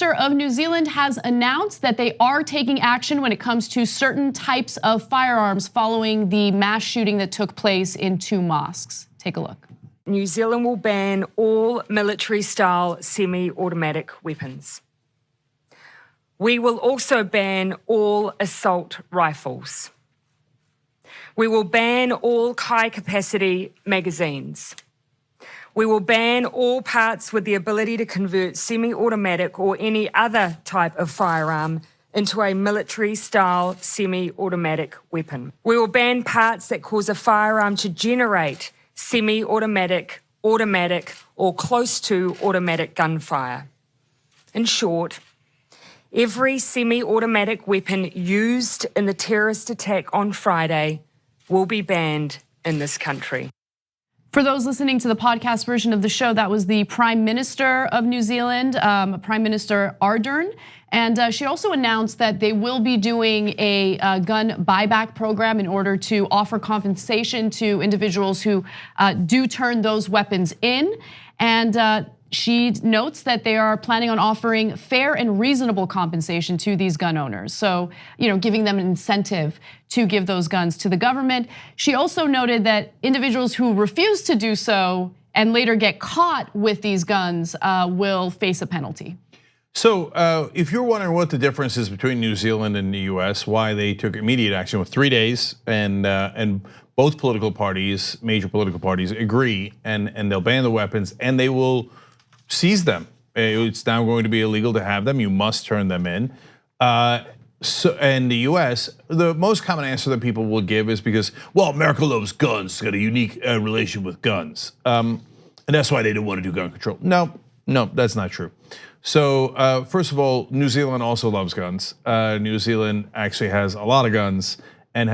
Minister of New Zealand has announced that they are taking action when it comes to certain types of firearms following the mass shooting that took place in 2 mosques. Take a look. New Zealand will ban all military-style semi-automatic weapons. We will also ban all assault rifles. We will ban all high-capacity magazines. We will ban all parts with the ability to convert semi-automatic or any other type of firearm into a military-style semi-automatic weapon. We will ban parts that cause a firearm to generate semi-automatic, automatic, or close to automatic gunfire. In short, every semi-automatic weapon used in the terrorist attack on Friday will be banned in this country. For those listening to the podcast version of the show, that was the Prime Minister of New Zealand, Prime Minister Ardern. And she also announced that they will be doing a gun buyback program in order to offer compensation to individuals who do turn those weapons in. And she notes that they are planning on offering fair and reasonable compensation to these gun owners. So, giving them an incentive to give those guns to the government. She also noted that individuals who refuse to do so and later get caught with these guns will face a penalty. So if you're wondering what the difference is between New Zealand and the US, why they took immediate action with 3 days, and both political parties, major political parties agree, and they'll ban the weapons and they will seize them. It's now going to be illegal to have them. You must turn them in. So in the US, the most common answer that people will give is because, well, America loves guns, it's got a unique relation with guns. And that's why they didn't want to do gun control. No, that's not true. So first of all, New Zealand also loves guns. New Zealand actually has a lot of guns and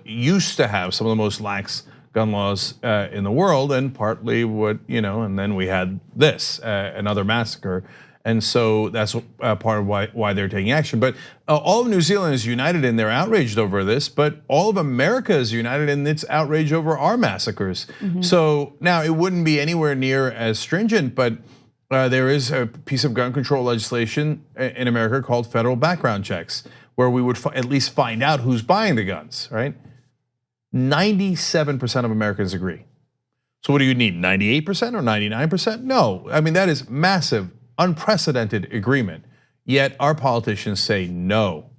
used to have some of the most lax gun laws in the world, and partly and then we had this, another massacre. And so that's part of why they're taking action. But all of New Zealand is united in their outraged over this, but all of America is united in its outrage over our massacres. So now it wouldn't be anywhere near as stringent, but there is a piece of gun control legislation in America called federal background checks, where we would at least find out who's buying the guns, right? 97% of Americans agree. So what do you need, 98% or 99%? No, I mean, that is massive, unprecedented agreement. Yet our politicians say no.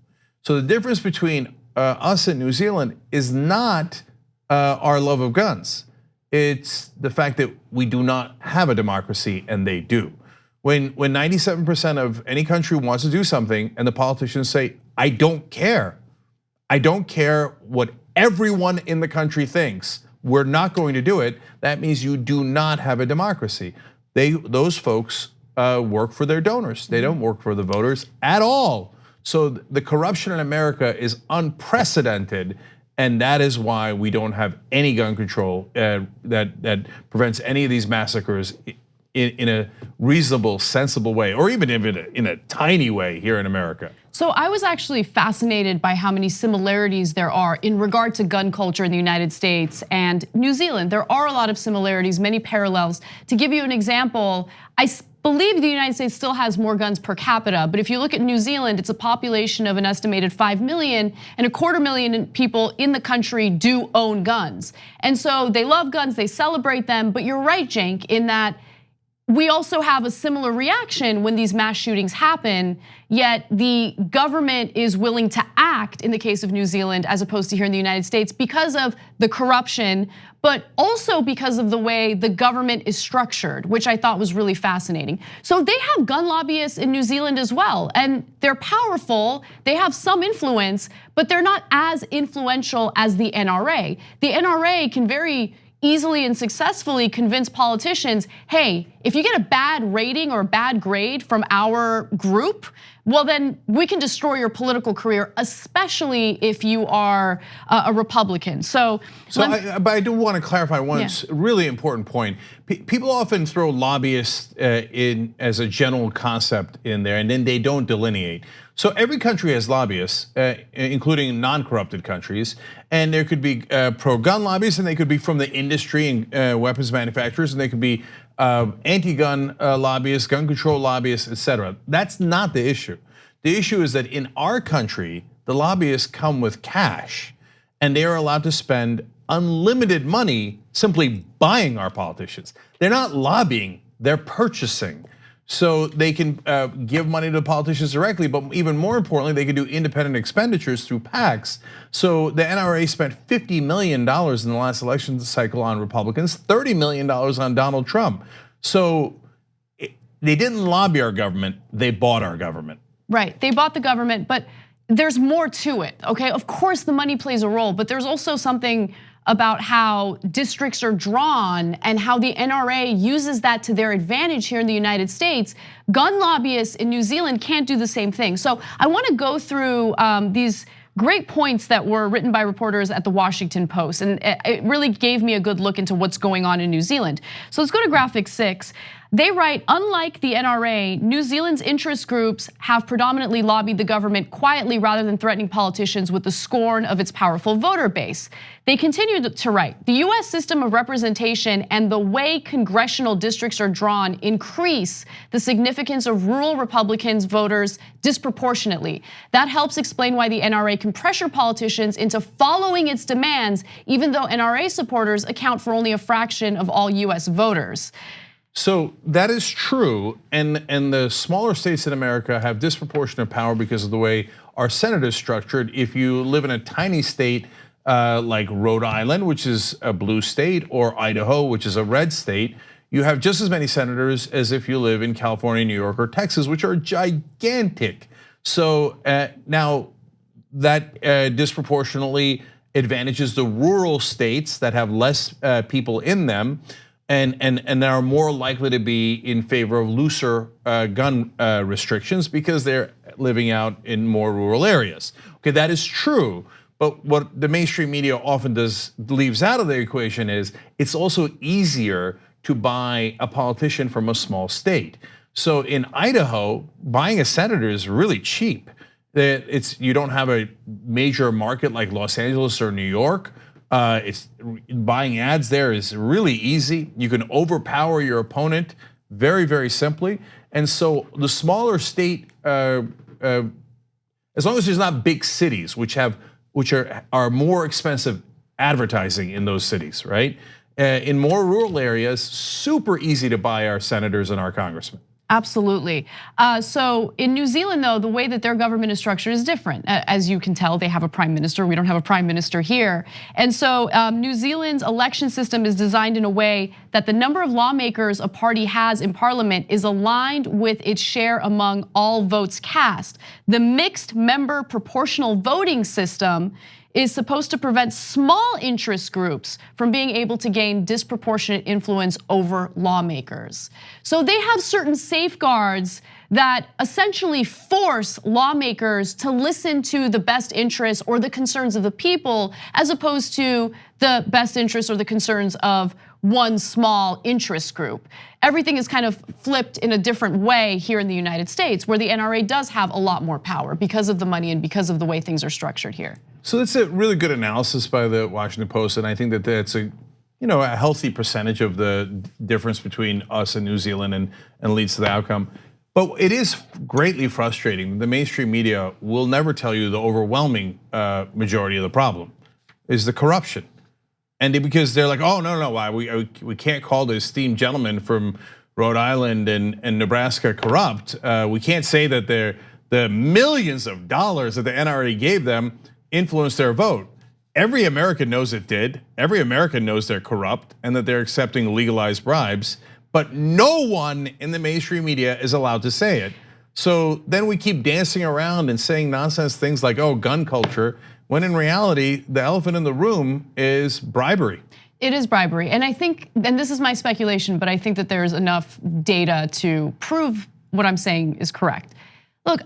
So the difference between us and New Zealand is not our love of guns. It's the fact that we do not have a democracy and they do. When 97% of any country wants to do something and the politicians say, I don't care. I don't care what everyone in the country thinks, we're not going to do it. That means you do not have a democracy. Those folks work for their donors. They don't work for the voters at all. So the corruption in America is unprecedented. And that is why we don't have any gun control that prevents any of these massacres in a reasonable, sensible way, or even in a tiny way here in America. So I was actually fascinated by how many similarities there are in regard to gun culture in the United States and New Zealand. There are a lot of similarities, many parallels. To give you an example, I believe the United States still has more guns per capita, but if you look at New Zealand, it's a population of an estimated 5 million, and 250,000 people in the country do own guns. And so they love guns, they celebrate them, but you're right, Cenk, in that we also have a similar reaction when these mass shootings happen, yet the government is willing to act in the case of New Zealand as opposed to here in the United States because of the corruption, but also because of the way the government is structured, which I thought was really fascinating. So they have gun lobbyists in New Zealand as well, and they're powerful, they have some influence, but they're not as influential as the NRA. The NRA can very easily and successfully convince politicians, hey, if you get a bad rating or a bad grade from our group, well then we can destroy your political career, especially if you are a Republican. But I do want to clarify one really important point. People often throw lobbyists in as a general concept in there, and then they don't delineate. So every country has lobbyists, including non-corrupted countries, and there could be pro-gun lobbyists, and they could be from the industry and weapons manufacturers, and they could be anti-gun lobbyists, gun control lobbyists, etc. That's not the issue. The issue is that in our country, the lobbyists come with cash, and they are allowed to spend unlimited money simply buying our politicians. They're not lobbying, they're purchasing. So they can give money to politicians directly, but even more importantly, they can do independent expenditures through PACs. So the NRA spent $50 million in the last election cycle on Republicans, $30 million on Donald Trump. So they didn't lobby our government, they bought our government. Right, they bought the government, but there's more to it, okay? Of course the money plays a role, but there's also something about how districts are drawn and how the NRA uses that to their advantage here in the United States. Gun lobbyists in New Zealand can't do the same thing. So I wanna go through these great points that were written by reporters at the Washington Post, and it really gave me a good look into what's going on in New Zealand. So let's go to graphic 6. They write, unlike the NRA, New Zealand's interest groups have predominantly lobbied the government quietly rather than threatening politicians with the scorn of its powerful voter base. They continue to write, the US system of representation and the way congressional districts are drawn increase the significance of rural Republicans voters disproportionately. That helps explain why the NRA can pressure politicians into following its demands, even though NRA supporters account for only a fraction of all US voters. So that is true, and the smaller states in America have disproportionate power because of the way our Senate is structured. If you live in a tiny state like Rhode Island, which is a blue state, or Idaho, which is a red state, you have just as many senators as if you live in California, New York, or Texas, which are gigantic. So now that disproportionately advantages the rural states that have less people in them, and are more likely to be in favor of looser gun restrictions because they're living out in more rural areas. Okay, that is true, but what the mainstream media often leaves out of the equation is it's also easier to buy a politician from a small state. So in Idaho, buying a senator is really cheap. You don't have a major market like Los Angeles or New York. It's buying ads there is really easy. You can overpower your opponent very, very simply. And so the smaller state, as long as there's not big cities, which are more expensive advertising in those cities, right? In more rural areas, super easy to buy our senators and our congressmen. Absolutely. So in New Zealand, though, the way that their government is structured is different. As you can tell, they have a prime minister. We don't have a prime minister here. And so New Zealand's election system is designed in a way that the number of lawmakers a party has in parliament is aligned with its share among all votes cast. The mixed member proportional voting system is supposed to prevent small interest groups from being able to gain disproportionate influence over lawmakers. So they have certain safeguards that essentially force lawmakers to listen to the best interests or the concerns of the people, as opposed to the best interests or the concerns of one small interest group. Everything is kind of flipped in a different way here in the United States, where the NRA does have a lot more power because of the money and because of the way things are structured here. So that's a really good analysis by the Washington Post, and I think that that's a healthy percentage of the difference between us and New Zealand and leads to the outcome. But it is greatly frustrating. The mainstream media will never tell you the overwhelming majority of the problem is the corruption. And because they're like, oh, no, why? We can't call the esteemed gentleman from Rhode Island and Nebraska corrupt. We can't say that the millions of dollars that the NRA gave them influenced their vote. Every American knows it did. Every American knows they're corrupt and that they're accepting legalized bribes, but no one in the mainstream media is allowed to say it. So then we keep dancing around and saying nonsense things like, oh, gun culture, when in reality, the elephant in the room is bribery. It is bribery, and I think, and this is my speculation, but I think that there's enough data to prove what I'm saying is correct. Look,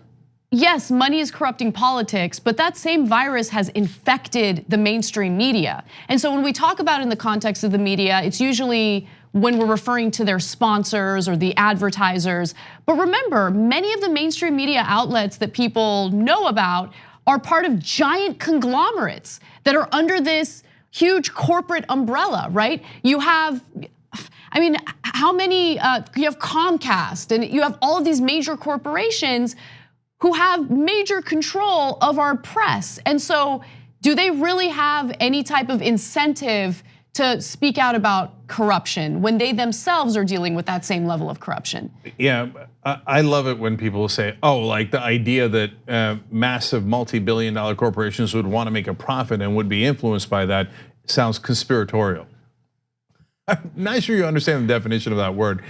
yes, money is corrupting politics, but that same virus has infected the mainstream media. And so when we talk about it in the context of the media, it's usually when we're referring to their sponsors or the advertisers. But remember, many of the mainstream media outlets that people know about are part of giant conglomerates that are under this huge corporate umbrella, right? You have, how many, you have Comcast and you have all of these major corporations who have major control of our press. And so do they really have any type of incentive to speak out about corruption when they themselves are dealing with that same level of corruption? Yeah, I love it when people say, oh, like the idea that massive multi-billion-dollar corporations would want to make a profit and would be influenced by that sounds conspiratorial. I'm not sure you understand the definition of that word.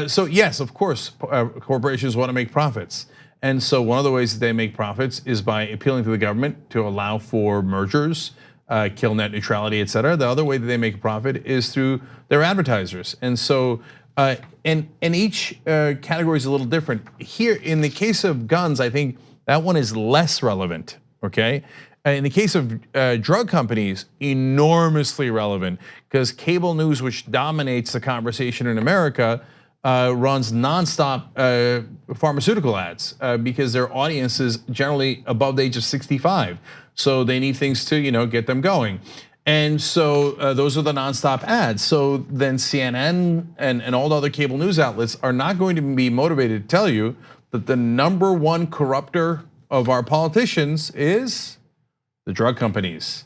So yes, of course, corporations want to make profits. And so one of the ways that they make profits is by appealing to the government to allow for mergers, kill net neutrality, et cetera. The other way that they make a profit is through their advertisers. And so, and each category is a little different. Here, in the case of guns, I think that one is less relevant, okay? In the case of drug companies, enormously relevant, because cable news, which dominates the conversation in America, runs nonstop pharmaceutical ads because their audience is generally above the age of 65. So they need things to get them going. And so those are the nonstop ads. So then CNN and all the other cable news outlets are not going to be motivated to tell you that the #1 corrupter of our politicians is the drug companies.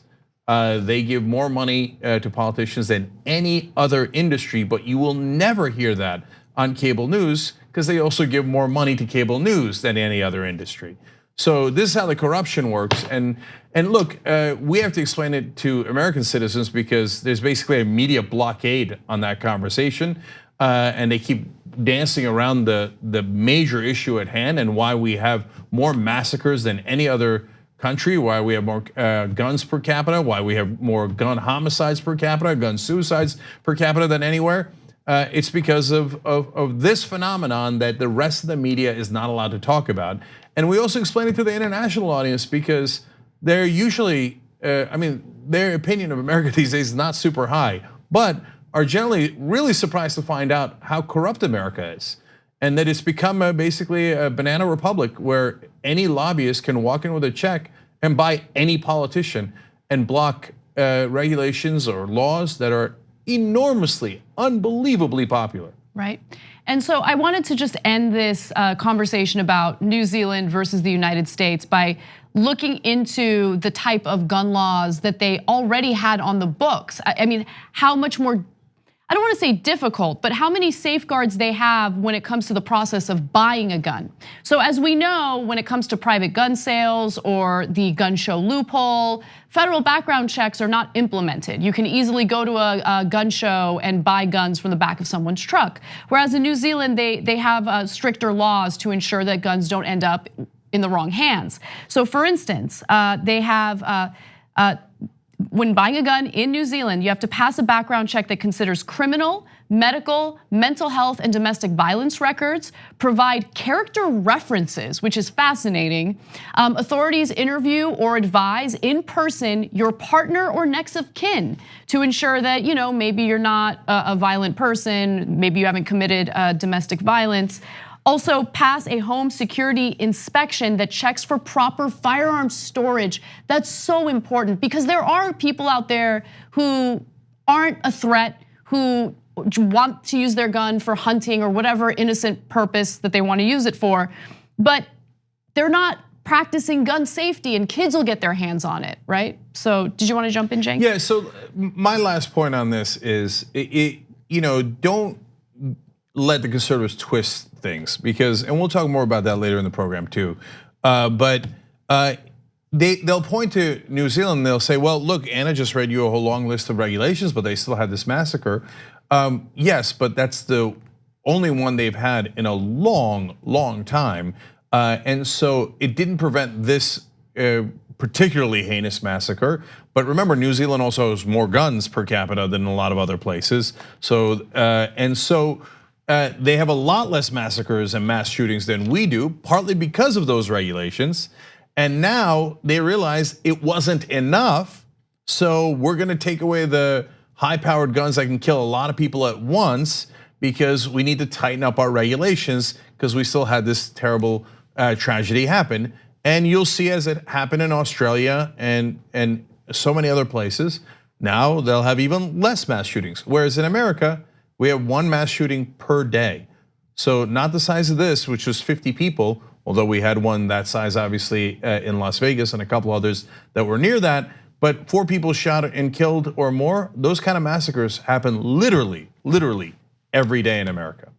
They give more money to politicians than any other industry, but you will never hear that on cable news because they also give more money to cable news than any other industry. So this is how the corruption works. And look, we have to explain it to American citizens because there's basically a media blockade on that conversation, and they keep dancing around the major issue at hand and why we have more massacres than any other country, why we have more guns per capita, why we have more gun homicides per capita, gun suicides per capita than anywhere. It's because of this phenomenon that the rest of the media is not allowed to talk about. And we also explain it to the international audience because they're usually, their opinion of America these days is not super high, but are generally really surprised to find out how corrupt America is. And that it's become basically a banana republic where any lobbyist can walk in with a check and buy any politician and block regulations or laws that are enormously, unbelievably popular. Right. And so I wanted to just end this conversation about New Zealand versus the United States by looking into the type of gun laws that they already had on the books. I mean, how much more, I don't want to say difficult, but how many safeguards they have when it comes to the process of buying a gun. So as we know, when it comes to private gun sales or the gun show loophole, federal background checks are not implemented. You can easily go to a gun show and buy guns from the back of someone's truck. Whereas in New Zealand, they have stricter laws to ensure that guns don't end up in the wrong hands. So for instance, they have, when buying a gun in New Zealand, you have to pass a background check that considers criminal, medical, mental health, and domestic violence records, provide character references, which is fascinating. Authorities interview or advise in person your partner or next of kin to ensure that maybe you're not a violent person, maybe you haven't committed domestic violence. Also pass a home security inspection that checks for proper firearm storage. That's so important because there are people out there who aren't a threat, who want to use their gun for hunting or whatever innocent purpose that they want to use it for, but they're not practicing gun safety and kids will get their hands on it, right? So did you want to jump in, Cenk? Yeah, so my last point on this is, don't let the conservatives twist things because, and we'll talk more about that later in the program too. But they'll point to New Zealand and they'll say, well, look, Anna just read you a whole long list of regulations, but they still had this massacre. Yes, but that's the only one they've had in a long, long time. And so it didn't prevent this particularly heinous massacre. But remember, New Zealand also has more guns per capita than a lot of other places. So, they have a lot less massacres and mass shootings than we do, partly because of those regulations. And now they realize it wasn't enough. So we're gonna take away the high-powered guns that can kill a lot of people at once because we need to tighten up our regulations because we still had this terrible tragedy happen. And you'll see as it happened in Australia and so many other places, now they'll have even less mass shootings. Whereas in America, We have one mass shooting per day. So not the size of this, which was 50 people, although we had one that size obviously in Las Vegas and a couple others that were near that, but 4 people shot and killed or more. Those kind of massacres happen literally every day in America.